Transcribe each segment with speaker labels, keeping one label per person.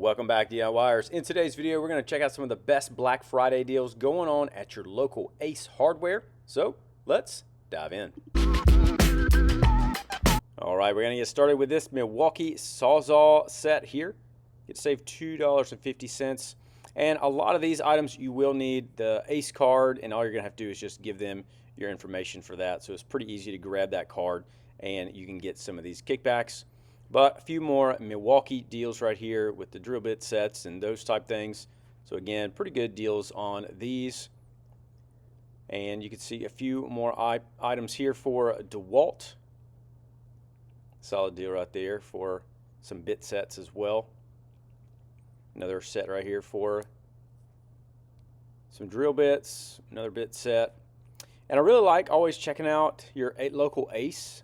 Speaker 1: Welcome back, DIYers. In today's video, we're going to check out some of the best Black Friday deals going on at your local Ace Hardware. So let's dive in. All right, we're going to get started with this Milwaukee Sawzall set here. You can save $2.50. And a lot of these items you will need the Ace card, and all you're going to have to do is just give them your information for that. So it's pretty easy to grab that card and you can get some of these kickbacks. But a few more Milwaukee deals right here with the drill bit sets and those type things. So again, pretty good deals on these. And you can see a few more items here for DeWalt. Solid deal right there for some bit sets as well. Another set right here for some drill bits, another bit set. And I really like always checking out your local Ace.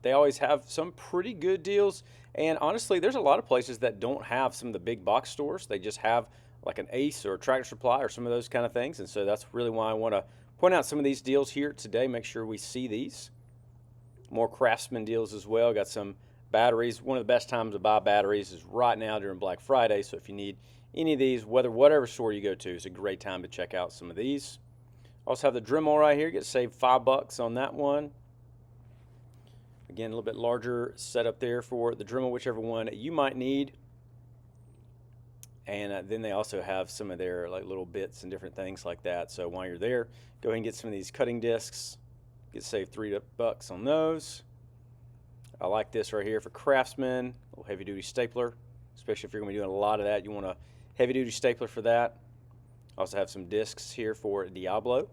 Speaker 1: They always have some pretty good deals. And honestly, there's a lot of places that don't have some of the big box stores. They just have like an Ace or a Tractor Supply or some of those kind of things. And so that's really why I want to point out some of these deals here today. Make sure we see these. More Craftsman deals as well. Got some batteries. One of the best times to buy batteries is right now during Black Friday. So if you need any of these, whatever store you go to, it's a great time to check out some of these. Also have the Dremel right here. Get saved $5 on that one. Again, a little bit larger setup there for the Dremel, whichever one you might need. And then they also have some of their like little bits and different things like that. So while you're there, go ahead and get some of these cutting discs. Get saved $3 on those. I like this right here for Craftsman, a little heavy duty stapler, especially if you're going to be doing a lot of that. You want a heavy duty stapler for that. Also have some discs here for Diablo.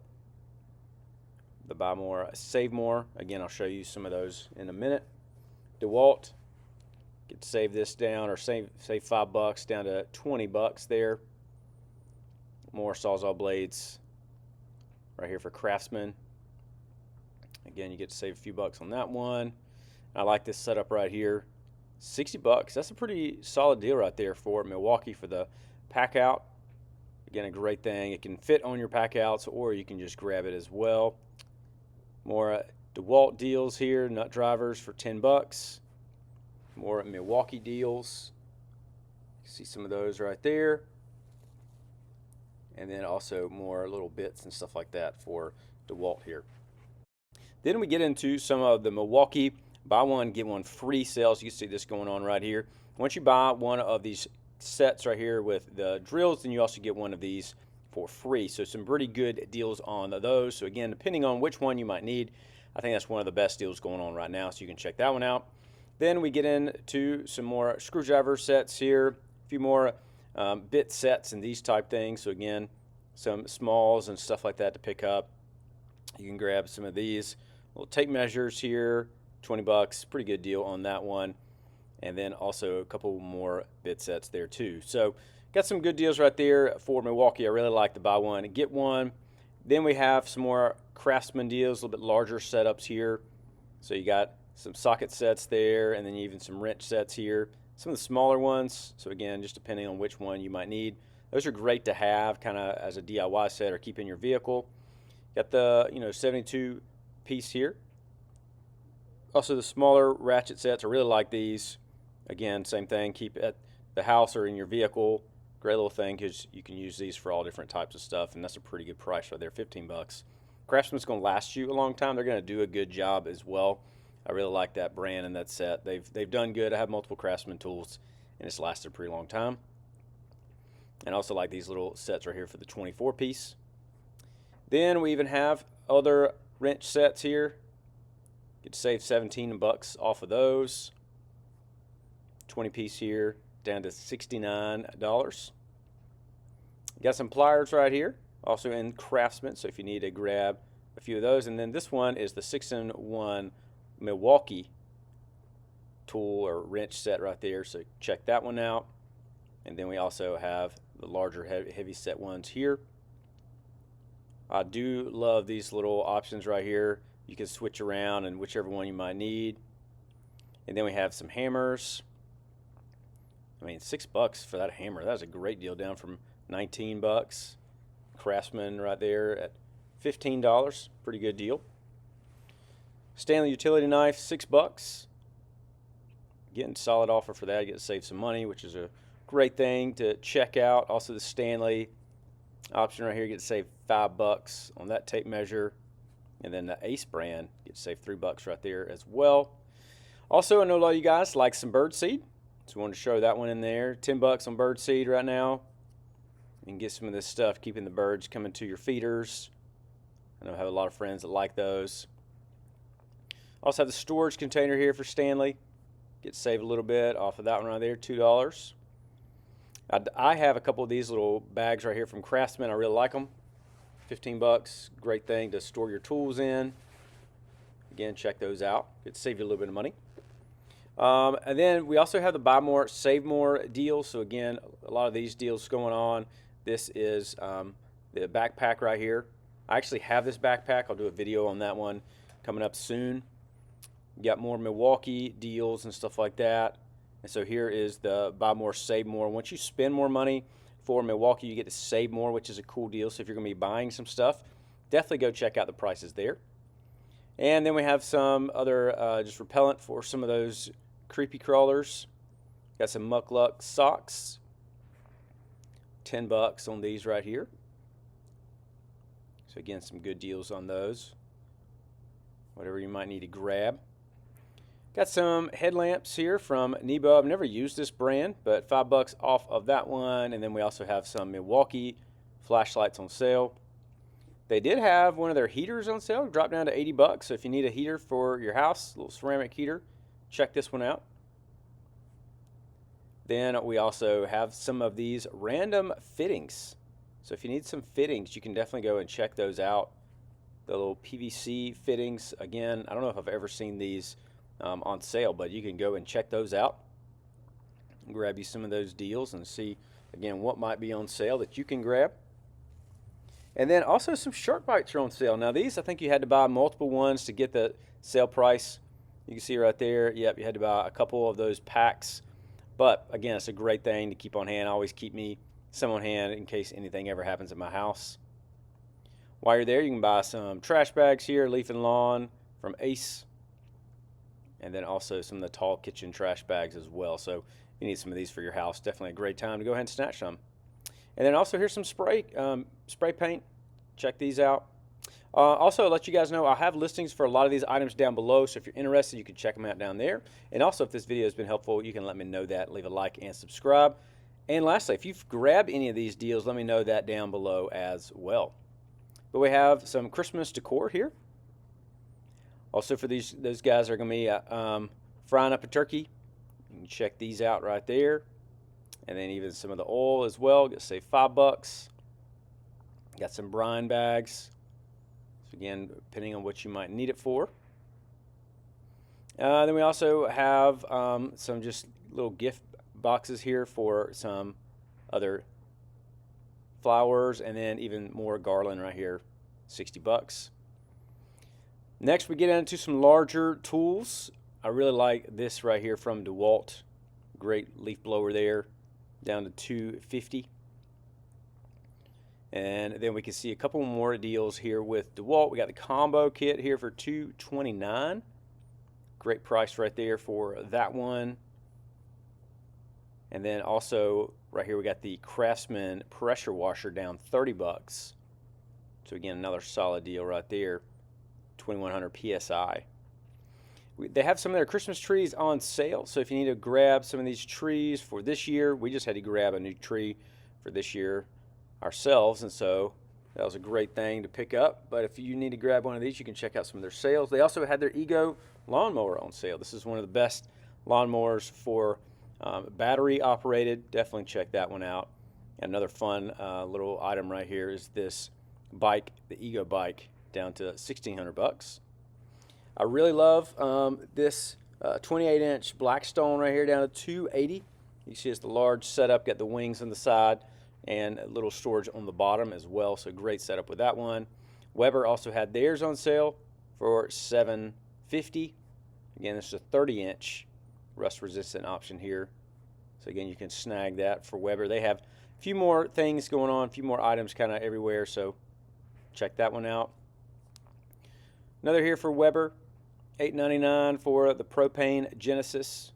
Speaker 1: The buy more, save more. Again, I'll show you some of those in a minute. DeWalt, get to save this down, or save $5 down to $20 there. More Sawzall blades right here for Craftsman. Again, you get to save a few bucks on that one. I like this setup right here. $60. That's a pretty solid deal right there for Milwaukee for the pack out. Again, a great thing. It can fit on your pack outs, or you can just grab it as well. More DeWalt deals here, nut drivers for $10. More Milwaukee deals. You see some of those right there. And then also more little bits and stuff like that for DeWalt here. Then we get into some of the Milwaukee buy one, get one free sales. You can see this going on right here. Once you buy one of these sets right here with the drills, then you also get one of these for free. So some pretty good deals on those. So again, depending on which one you might need, I think that's one of the best deals going on right now, so you can check that one out. Then we get into some more screwdriver sets here, a few more bit sets and these type things. So again, some smalls and stuff like that to pick up. You can grab some of these little tape measures here, $20, pretty good deal on that one. And then also a couple more bit sets there too. So got some good deals right there for Milwaukee. I really like the buy one and get one. Then we have some more Craftsman deals, a little bit larger setups here. So you got some socket sets there, and then even some wrench sets here. Some of the smaller ones. So again, just depending on which one you might need. Those are great to have kind of as a DIY set or keep in your vehicle. Got the 72 piece here. Also the smaller ratchet sets. I really like these. Again, same thing. Keep it at the house or in your vehicle. Great little thing because you can use these for all different types of stuff, and that's a pretty good price right there, $15. Craftsman's going to last you a long time. They're going to do a good job as well. I really like that brand and that set. They've done good. I have multiple Craftsman tools, and it's lasted a pretty long time. And I also like these little sets right here for the 24 piece. Then we even have other wrench sets here. Get to save $17 off of those. 20 piece here down to $69. Got some pliers right here, also in Craftsman, so if you need to grab a few of those. And then this one is the 6-in-1 Milwaukee tool or wrench set right there, so check that one out. And then we also have the larger heavy set ones here. I do love these little options right here. You can switch around and whichever one you might need. And then we have some hammers. I mean, $6 for that hammer. That was a great deal, down from $19. Craftsman right there at $15. Pretty good deal. Stanley utility knife, $6. Getting solid offer for that. You get to save some money, which is a great thing to check out. Also the Stanley option right here, you get to save $5 on that tape measure. And then the Ace brand, you get to save $3 right there as well. Also, I know a lot of you guys like some bird seed, so I wanted to show that one in there. $10 on bird seed right now. You can get some of this stuff, keeping the birds coming to your feeders. I know I have a lot of friends that like those. Also have the storage container here for Stanley. Get to save a little bit off of that one right there, $2. I have a couple of these little bags right here from Craftsman. I really like them. $15, great thing to store your tools in. Again, check those out. It save you a little bit of money. And then we also have the buy more, save more deals. So again, a lot of these deals going on. This is the backpack right here. I actually have this backpack. I'll do a video on that one coming up soon. You got more Milwaukee deals and stuff like that. And so here is the buy more, save more. Once you spend more money for Milwaukee, you get to save more, which is a cool deal. So if you're going to be buying some stuff, definitely go check out the prices there. And then we have some other just repellent for some of those creepy crawlers. Got some Muck-Luck socks. $10 on these right here. So again, some good deals on those. Whatever you might need to grab. Got some headlamps here from Nebo. I've never used this brand, but $5 off of that one. And then we also have some Milwaukee flashlights on sale. They did have one of their heaters on sale, dropped down to $80. So if you need a heater for your house, a little ceramic heater, check this one out. Then we also have some of these random fittings. So if you need some fittings, you can definitely go and check those out. The little PVC fittings. Again, I don't know if I've ever seen these on sale, but you can go and check those out. Grab you some of those deals and see, again, what might be on sale that you can grab. And then also some shark bites are on sale. Now these, I think you had to buy multiple ones to get the sale price. You can see right there, yep, you had to buy a couple of those packs. But again, it's a great thing to keep on hand. I always keep me some on hand in case anything ever happens at my house. While you're there, you can buy some trash bags here, Leaf and Lawn from Ace. And then also some of the tall kitchen trash bags as well. So if you need some of these for your house, definitely a great time to go ahead and snatch some. And then also here's some spray paint. Check these out. Also, I'll let you guys know I have listings for a lot of these items down below. So if you're interested, you can check them out down there. And also, if this video has been helpful, you can let me know that. Leave a like and subscribe. And lastly, if you've grabbed any of these deals, let me know that down below as well. But we have some Christmas decor here. Also for those guys that are going to be frying up a turkey, you can check these out right there. And then even some of the oil as well. Get save $5. Got some brine bags. So again, depending on what you might need it for. Then we also have some just little gift boxes here for some other flowers, and then even more garland right here, $60. Next, we get into some larger tools. I really like this right here from DeWalt. Great leaf blower there, down to $250. And then we can see a couple more deals here with DeWalt. We got the combo kit here for $229. Great price right there for that one. And then also right here we got the Craftsman pressure washer down $30. So again, another solid deal right there. 2100 PSI. They have some of their Christmas trees on sale. So if you need to grab some of these trees for this year, we just had to grab a new tree for this year ourselves, and so that was a great thing to pick up. But if you need to grab one of these, you can check out some of their sales. They also had their Ego lawnmower on sale. This is one of the best lawnmowers for battery operated. Definitely check that one out. And another fun little item right here is this bike, the Ego bike, down to $1,600. I really love this 28-inch Blackstone right here, down to $280. You see it's the large setup, got the wings on the side and a little storage on the bottom as well. So great setup with that one. Weber also had theirs on sale for $750. Again, this is a 30-inch rust-resistant option here. So again, you can snag that for Weber. They have a few more things going on, a few more items kind of everywhere, so check that one out. Another here for Weber, $8.99 for the propane Genesis.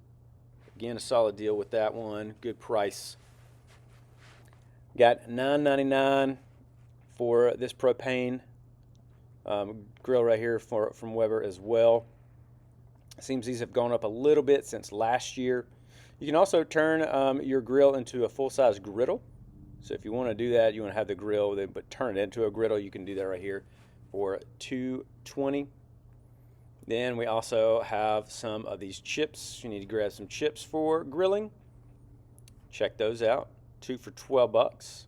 Speaker 1: Again, a solid deal with that one. Good price Got $9.99 for this propane grill right here from Weber as well. Seems these have gone up a little bit since last year. You can also turn your grill into a full-size griddle. So if you want to do that, you want to have the grill, but turn it into a griddle, you can do that right here for $2.20. Then we also have some of these chips. You need to grab some chips for grilling. Check those out. 2 for $12.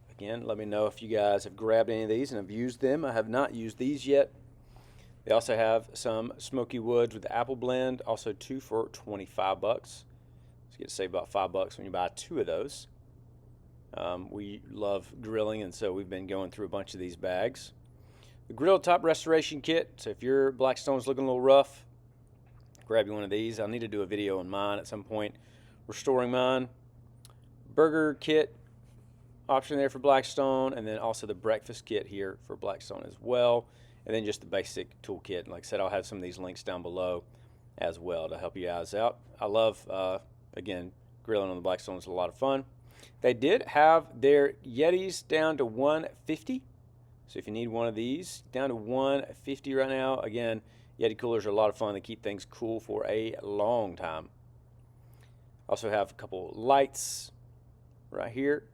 Speaker 1: Again, let me know if you guys have grabbed any of these and have used them. I have not used these yet. They also have some Smoky Woods with the apple blend, also 2 for $25. So you get to save about $5 when you buy 2 of those. We love grilling, and so we've been going through a bunch of these bags. The grill top restoration kit. So if your Blackstone's looking a little rough, grab you one of these. I'll need to do a video on mine at some point, restoring mine. Burger kit option there for Blackstone, and then also the breakfast kit here for Blackstone as well, and then just the basic tool kit. Like I said, I'll have some of these links down below as well to help you guys out. I love, again, grilling on the Blackstone is a lot of fun. They did have their Yetis down to $150. So if you need one of these, down to $150 right now. Again, Yeti coolers are a lot of fun. They keep things cool for a long time. Also have a couple lights right here.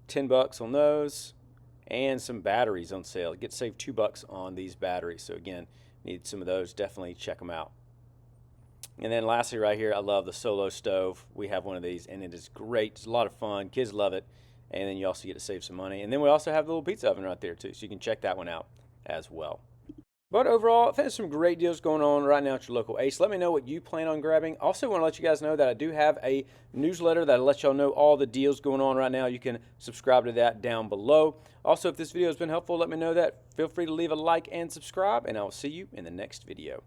Speaker 1: $10 on those, and some batteries on sale. Get saved $2 on these batteries. So again, need some of those. Definitely check them out. And then lastly right here, I love the Solo stove. We have one of these, and it is great. It's a lot of fun. Kids love it. And then you also get to save some money. And then we also have the little pizza oven right there too, so you can check that one out as well. But overall, I think there's some great deals going on right now at your local Ace. Let me know what you plan on grabbing. Also want to let you guys know that I do have a newsletter that'll let y'all know all the deals going on right now. You can subscribe to that down below. Also, if this video has been helpful, let me know that. Feel free to leave a like and subscribe, and I will see you in the next video.